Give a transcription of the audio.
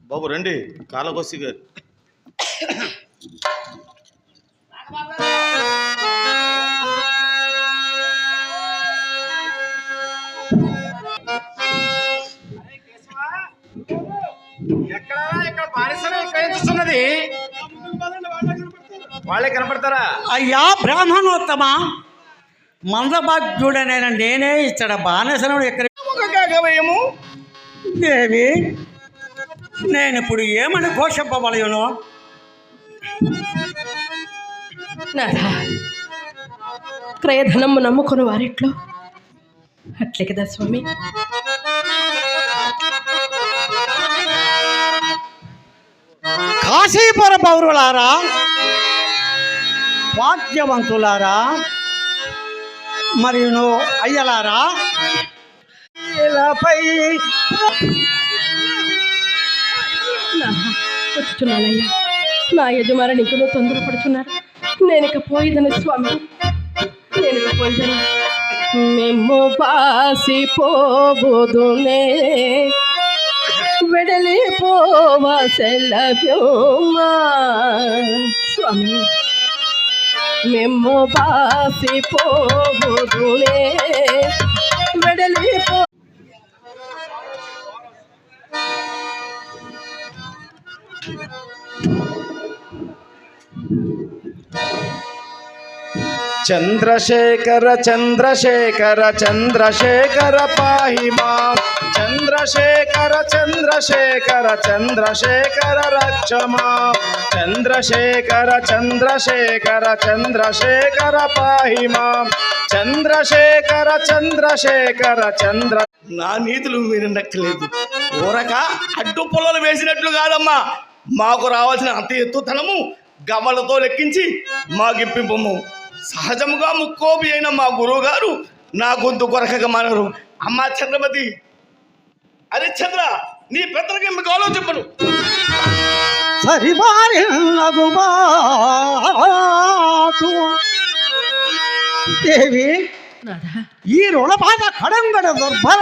బాబు రండి కాలకోసి గారు. ఇక్కడ బానిసలు చూస్తున్నది వాళ్ళే కనపడతారా? అయ్యా బ్రాహ్మణోత్తమ, మందభాగ్యుడనైన నేనే ఇచ్చట బానిసను ఎక్కడ దేవి, నేను ఇప్పుడు ఏమని ఘోషింపబడను? క్రయధనము నమ్ముకుని వారిట్లో అట్లే కదా స్వామి. కాశీపుర పౌరులారా, వాద్యవంతులారా, మరియు అయ్యలారా, వచ్చున్నానయ్యా. నా యజమాని ఇంకనూ తొందరపడుతున్నారు. నేను ఇక పోయిదను స్వామి, నేను ఇక పోయిదను. మేము బాసిపోబోదునే వెడలిపోవ సెలవ్యోమా స్వామి. మేము బాసిపోబోదునే వెడలిపో. చంద్రశేఖర చంద్రశేఖర చంద్రశేఖర పాహి మాం, చంద్రశేఖర చంద్రశేఖర చంద్రశేఖర రక్ష మాం, చంద్రశేఖర చంద్రశేఖర చంద్రశేఖర పాహి మాం, చంద్రశేఖర చంద్రశేఖర చంద్ర. నా నీతులు మీరు నక్కలేదు. ఊరక అడ్డు పొలాలు వేసినట్లు కాదమ్మా, మాకు రావాల్సిన అంత ఎత్తుతనము గవ్వలతో లెక్కించి మాకిప్పింపము. సహజముగా ముక్కోపి అయిన మా గురువు గారు నా గొంతు కొరకగా మానరు. అమ్మా చంద్రమతి, అరే చంద్ర, నీ పెద్దలకి మీకు ఆలోచింపను. దేవి, ఈ రుణబాధ కడంగడ దుర్భర